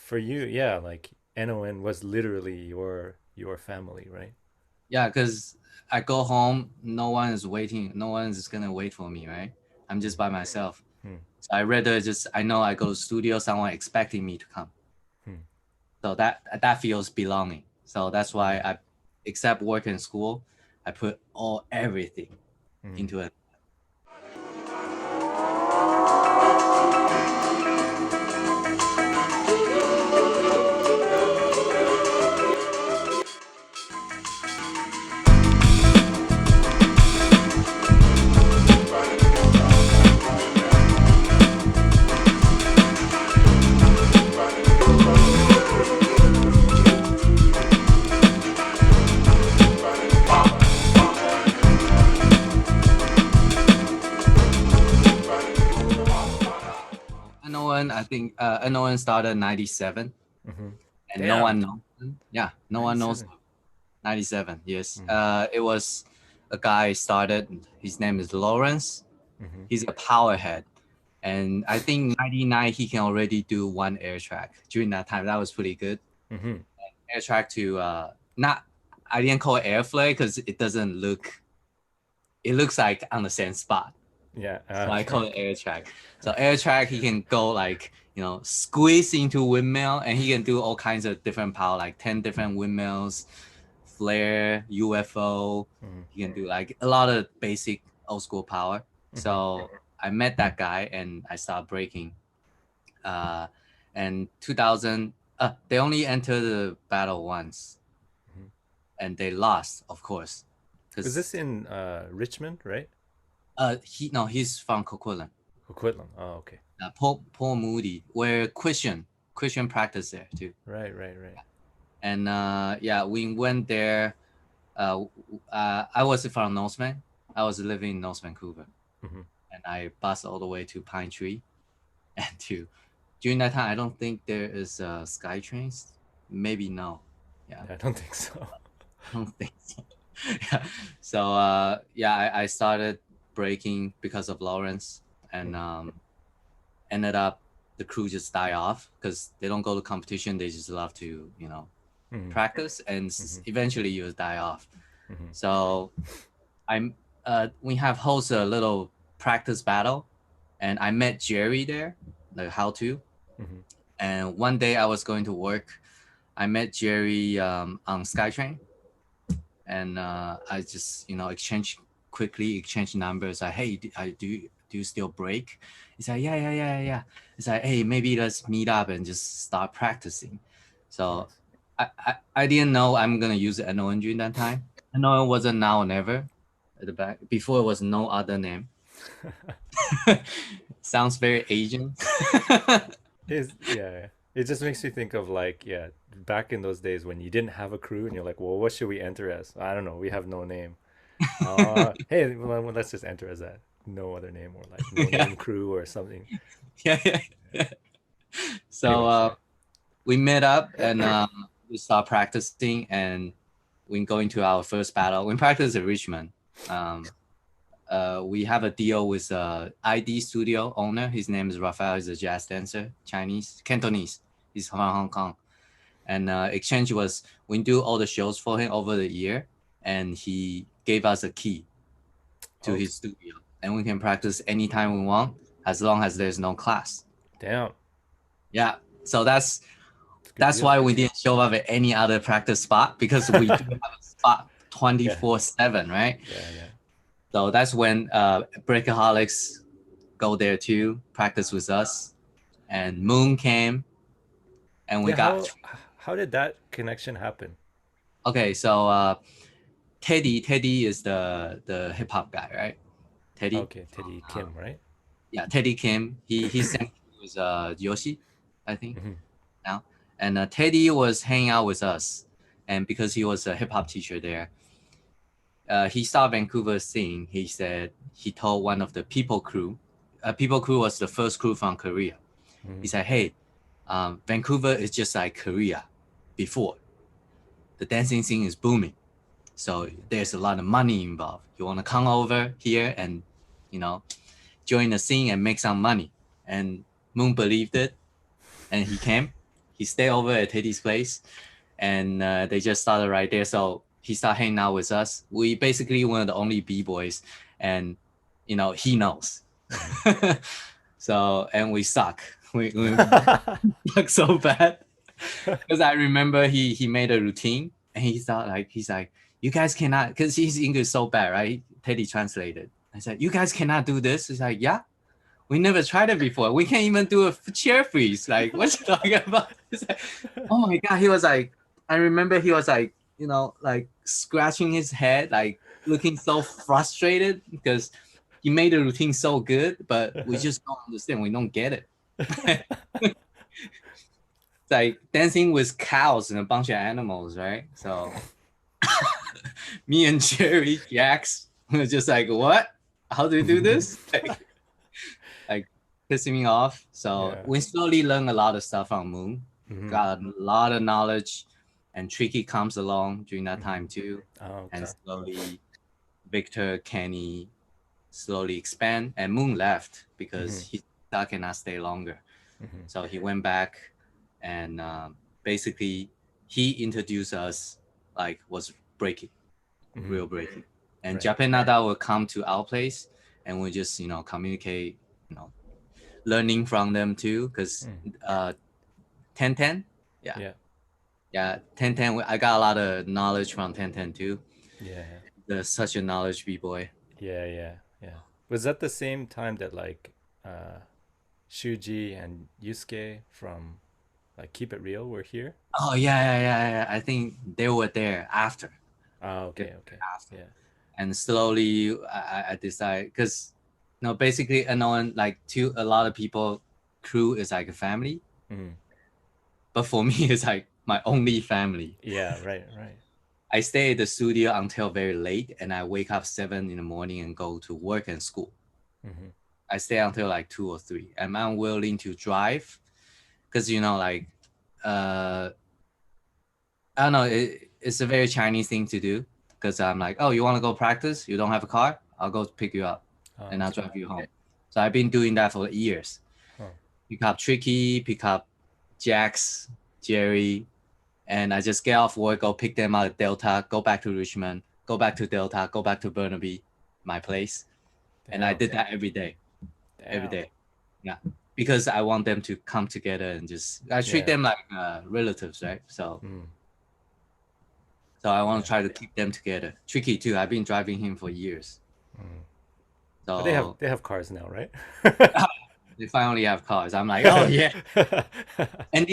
for you, yeah, like NON was literally your family, right? Yeah, because I go home, no one is waiting, no one is gonna wait for me, right? I'm just by myself. Hmm. So I rather just I know I go to studio, someone expecting me to come. Hmm. So that feels belonging. So that's why Yeah. I, except work and school, I put all everything Hmm. into it. NON, I think NON started 97 Hmm. and no Damn, one knows him. Yeah, no one knows 97. him. 97, yes. Mm. It was a guy started, his name is Lawrence. Hmm. He's a powerhead. And I think 99 he can already do one air track during that time. That was pretty good. Hmm. Air track to not, I didn't call it airflow because it doesn't look, it looks like on the same spot. Yeah. So I Okay. call it air track. So air track, he can go like, squeeze into windmill and he can do all kinds of different power, like 10 different windmills, flare, UFO. Hmm. He can do like a lot of basic old school power. Hmm. So I met that guy and I started breaking. Uh, and 2000, they only entered the battle once Hmm. and they lost, of course, Was because this in Richmond, right? he's from Coquitlam. Coquitlam. Oh, okay. Paul Moody, where Christian practice there too. Right, right, right. And yeah, we went there. Uh, I was from Norseman. I was living in North Vancouver, Hmm. and I bus all the way to Pine Tree. And to during that time, I don't think there is sky trains. Maybe no. Yeah, Yeah, I don't think so. I don't think so. Yeah. So yeah, I started breaking because of Lawrence, and ended up the crew just die off because they don't go to competition. They just love to Hmm. practice, and Hmm. eventually you die off. Hmm. So I'm we have hosted a little practice battle, and I met Jerry there, like how to. Hmm. And one day I was going to work. I met Jerry on SkyTrain, and I just exchange numbers. Like, hey, do you still break? He's like, yeah. It's like, hey, maybe let's meet up and just start practicing. So Nice. I didn't know I'm gonna use NON during that time. NON wasn't now or never at the back. Before it was no other name. Sounds very Asian. Is yeah, yeah. It just makes me think of like, yeah, back in those days when you didn't have a crew and you're like, well, what should we enter as? I don't know. We have no name. Hey, well, let's just enter as that. No other name or like no Yeah, name crew or something. yeah. So Anyways, yeah. we met up and we start practicing, and we go into our first battle. We practice at Richmond. Um, we have a deal with ID studio owner. His name is Raphael. He's a jazz dancer, Chinese, Cantonese. He's from Hong Kong. And exchange was we do all the shows for him over the year, and he gave us a key to Okay. his studio, and we can practice anytime we want as long as there's no class. Damn. Yeah, so that's It's a good that's deal. why we didn't show up at any other practice spot because we do have a spot Yeah. 24/7, right? Yeah. Yeah. So that's when Breakaholics go there too, practice with us, and Moon came, and we Yeah. got How did that connection happen? okay. So Teddy is the hip hop guy, right? Teddy, Okay, Teddy Kim, right? yeah, Teddy Kim. He sang with Yoshi, I think Hmm. now, and Teddy was hanging out with us, and because he was a hip hop teacher there, he saw Vancouver scene. He said he told one of the People Crew. People Crew was the first crew from Korea. He Hmm. said, "Hey, Vancouver is just like Korea before. The dancing scene is booming, so there's a lot of money involved. You want to come over here and, you know, join the scene and make some money." And Moon believed it, and he came. he stayed over at Teddy's place, and they just started right there. So he started hanging out with us. We basically one of the only b-boys, and he knows. So and we suck. We suck so bad because I remember he made a routine and he's like you guys cannot, because his English so bad, right? Teddy translated. I said, you guys cannot do this. He's like, yeah, we never tried it before. We can't even do a chair freeze. Like, what you talking about? It's like, oh my God. He was like, I remember he was like, like scratching his head, like looking so frustrated because he made the routine so good, but we just don't understand. We don't get it. It's like dancing with cows and a bunch of animals, right? So me and Jerry, Jax, were just like, what? How do you do this? Like pissing me off. So Yeah. we slowly learned a lot of stuff from Moon. Mm-hmm. Got a lot of knowledge, and Tricky comes along during that Mm-hmm. time too. Oh, And okay. slowly Victor, Kenny slowly expand, and Moon left because Mm-hmm. he cannot stay longer. Mm-hmm. So he went back, and basically he introduced us, like was breaking, Mm-hmm. real breaking. And Right. Japan Nada will come to our place, and we just communicate, learning from them too, because Mm. 1010, yeah, Yeah. yeah, 1010. I got a lot of knowledge from 1010 too. Yeah. There's such a knowledge b-boy. Yeah. Yeah. Yeah. Was that the same time that like uh Shuji and Yusuke from like Keep It Real were here? Oh yeah. I think they were there after. Oh, They were okay, okay. there after. Yeah. And slowly I decided, because basically I know, like, to a lot of people, crew is like a family, Mm. but for me it's like my only family. Yeah, right, right. I stay at the studio until very late, and I wake up 7 in the morning and go to work and school. Mm-hmm. I stay until like 2 or 3, and I'm willing to drive because like uh I don't know, it's a very Chinese thing to do, because I'm like, oh, you want to go practice? You don't have a car? I'll go pick you up Oh, and I'll okay. drive you home. So I've been doing that for years. Huh. Pick up Tricky, pick up Jax, Jerry, and I just get off work, go pick them out at Delta, go back to Richmond, go back to Delta, go back to Burnaby, my place. And I Damn. did that every day, every Damn. day. Yeah. Because I want them to come together and I treat Yeah. them like relatives, right? So Mm. I want to Yeah. try to keep them together. Tricky too. I've been driving him for years. Mm. But So they have cars now, right? they finally have cars. I'm like, oh yeah. And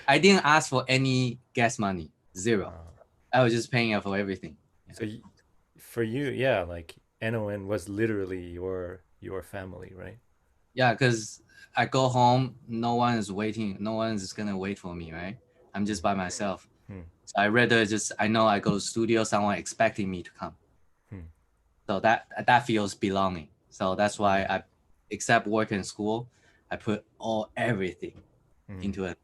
I didn't ask for any gas money, zero. Oh. I was just paying for everything. So for you, yeah, like NON was literally your family, right? Yeah, because I go home, no one is waiting. No one is gonna wait for me, right? I'm just by myself. Hmm. So I rather I know I go to studio, someone expecting me to come. Hmm. So that feels belonging. So that's why Yeah. I, except work and school, I put everything Hmm. into it.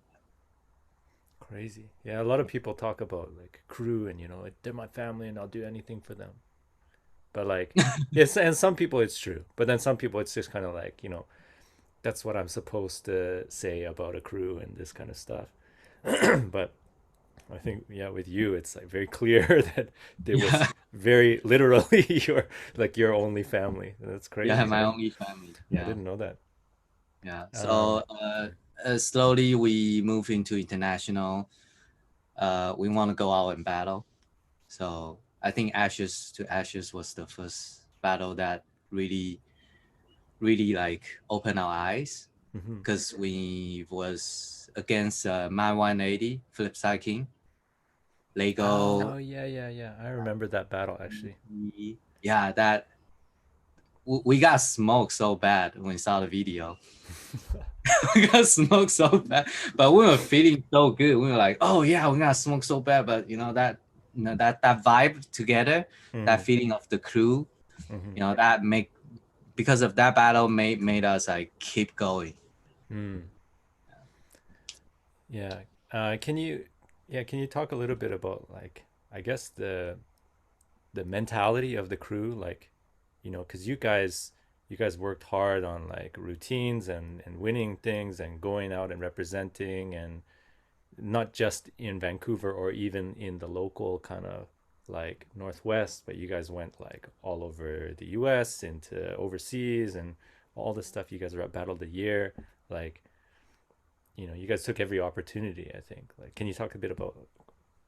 Crazy. Yeah, a lot of people talk about like crew and like they're my family and I'll do anything for them. But like it's and some people it's true. But then some people it's just kind of like, that's what I'm supposed to say about a crew and this kind of stuff. But I think yeah, with you it's like very clear that it was Yeah, very literally your only family. That's yeah, crazy, my man. only family. I Yeah, didn't know that. yeah. Um, So slowly we move into international. We want to go out and battle. So I think Ashes to Ashes was the first battle that really, really like opened our eyes, mhm. because we was against My 180, Flipside King, Oh Lego. yeah, yeah, yeah. I remember that battle actually. Yeah, that we got smoked so bad when we saw the video. We got smoked so bad, but we were feeling so good. We were like, oh yeah, we got smoked so bad, but that vibe together, that Hmm. feeling of the crew, Hmm. that because of that battle made us like keep going. Mm. Yeah. Can you can you talk a little bit about like I guess the mentality of the crew, like, because you guys worked hard on like routines and winning things and going out and representing and not just in Vancouver or even in the local kind of like Northwest, but you guys went like all over the US into overseas and all the stuff. You guys were at Battle of the Year. Like, you guys took every opportunity, I think. Like, can you talk a bit about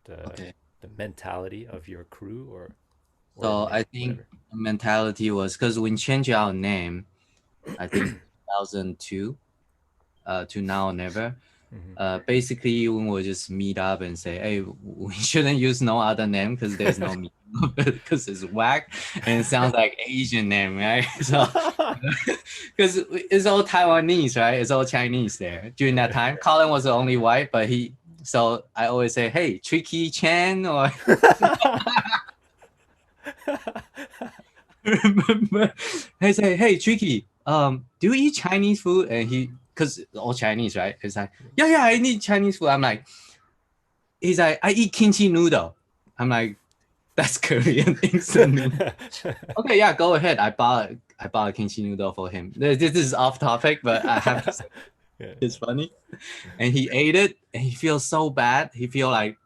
the Okay. the mentality of your crew or So I think whatever? the mentality was because we changed our name, I think 2002 to Now or Never. Mm-hmm. Basically, we will just meet up and say, hey, we shouldn't use no other name because there's no meaning of it because it's whack and it sounds like Asian name, right? So, because it's all Taiwanese, right? It's all Chinese there during that time. Colin was the only white, but so I always say, hey, Tricky Chan, or remember, I say, hey, Tricky, do you eat Chinese food? And because all Chinese, right? He's like, yeah, I need Chinese food. I'm like, he's like, I eat kimchi noodle. I'm like, that's Korean instant noodle. Okay, yeah, go ahead. I bought a kimchi noodle for him. This is off topic, but I have to say Yeah. it's funny. And he ate it, and he feels so bad. He feel like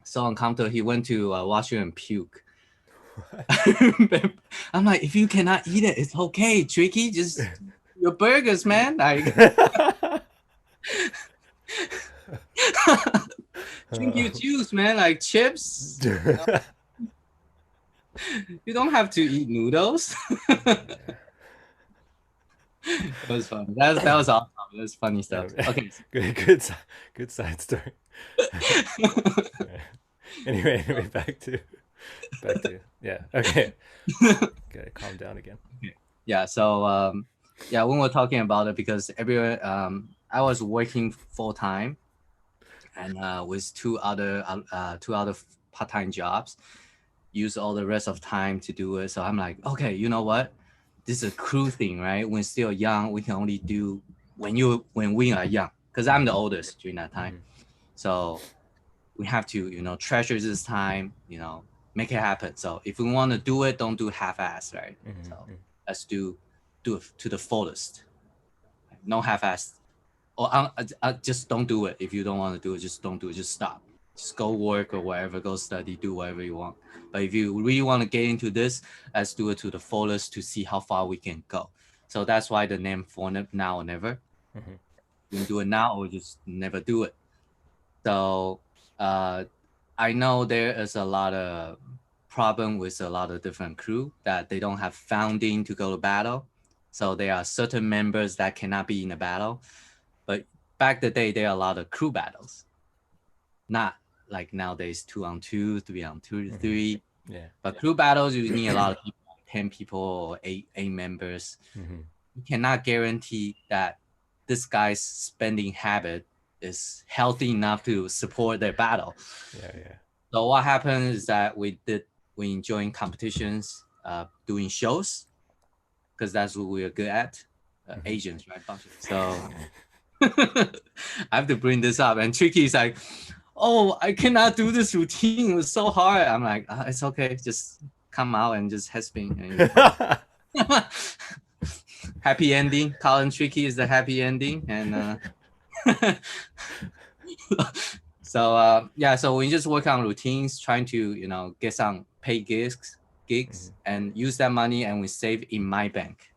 so uncomfortable. He went to washroom and puke. I'm like, if you cannot eat it, it's okay. Tricky, just your burgers, man. Like, drink your juice, man. Like chips. You don't have to eat noodles. It was fun. That was awesome. That was funny stuff. Okay. Good side story. Anyway, back to yeah. Okay, gotta calm down again. Yeah. So yeah, when we're talking about it, because everyone, I was working full time, and with two other part-time jobs, use all the rest of time to do it. So I'm like, okay, you know what? This is a crew thing, right? When still young, we can only do when we are young. Because I'm the oldest during that time, so we have to treasure this time, make it happen. So if we want to do it, don't do half-ass, right? So let's do it to the fullest. No half-ass. Or just don't do it. If you don't want to do it, just don't do it. Just stop. Just go work or whatever, go study, do whatever you want. But if you really want to get into this, let's do it to the fullest to see how far we can go. So that's why the name for Now or Never. We can do it now or just never do it. So I know there is a lot of problem with a lot of different crew that they don't have founding to go to battle. So there are certain members that cannot be in a battle. But back the day, there are a lot of crew battles. Not like nowadays 2-on-2, 3-on-2, 3. Yeah. But crew battles, you need a lot of people, 10 people or eight members. You cannot guarantee that this guy's spending habit is healthy enough to support their battle. Yeah. So what happened is that we joined competitions, doing shows, because that's what we are good at. Asians, right? So I have to bring this up. And Tricky is like, oh, I cannot do this routine. It was so hard. I'm like, it's okay. Just come out and just headspin. Happy ending. Colin Tricky is the happy ending. And so yeah, so we just work on routines, trying to get some paid gigs, and use that money, and we save in my bank.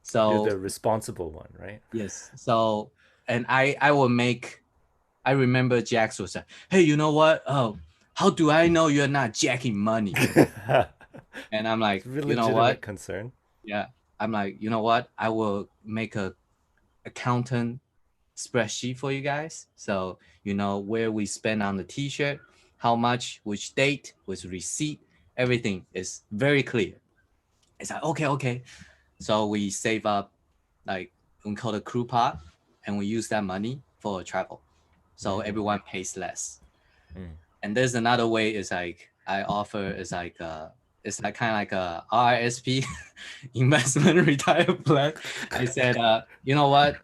So you're the responsible one, right? yes. So and I will make. I remember Jax was like, hey, you know what? Oh, how do I know you're not jacking money? And I'm like, It's a you know legitimate what? concern. Yeah. I'm like, you know what? I will make a accountant spreadsheet for you guys. So you know where we spend on the t-shirt, how much, which date, which receipt, everything is very clear. It's like, okay. So we save up, like we call it crew pot, and we use that money for travel. So everyone pays less. And there's another way is like I offer is like it's like kind of like a RSP investment retire plan. I said, you know what,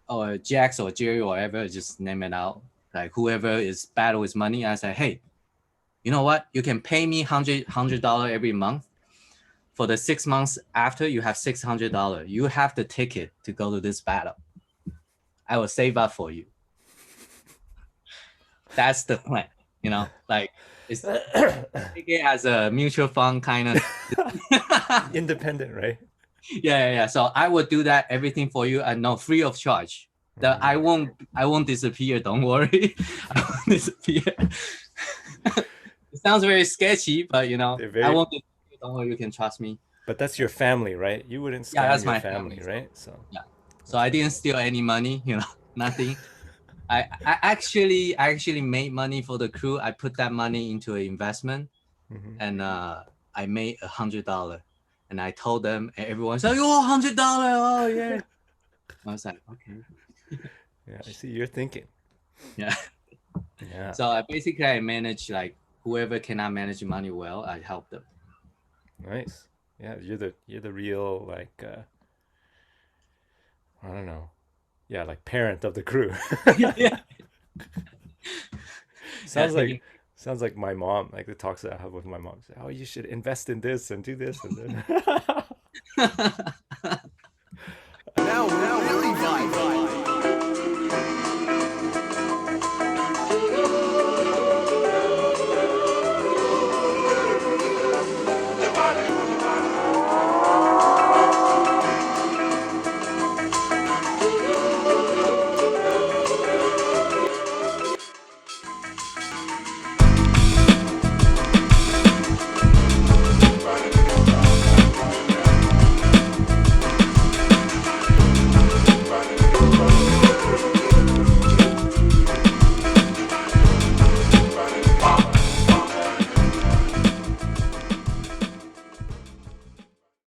or Jax or Jerry or whatever, just name it out. Like whoever is bad with money, I said, hey, you know what? You can pay me $100 every month. For the 6 months after, you have $600. You have the ticket to go to this battle. I will save up for you. That's the plan, like it's take it as a mutual fund kind of. Independent, right? Yeah. So I will do that everything for you and no free of charge. That I won't disappear. Don't worry, I won't disappear. It sounds very sketchy, but I won't disappear. Don't worry, you can trust me. But that's your family, right? You wouldn't Yeah, scam that's your my family, family. right? So Yeah. So I didn't steal any money. Nothing. I actually made money for the crew. I put that money into an investment, and I made $100. And I told them, and everyone's like, "Oh, $100! Oh yeah!" I was like, "Okay." yeah, I see you're thinking. Yeah. Yeah, So I manage like whoever cannot manage money well, I help them. nice. Yeah, you're the real like I don't know. Yeah, like parent of the crew. Yeah. Yeah. sounds like sounds like my mom, like the talks that I have with my mom. Say, oh, you should invest in this and do this and then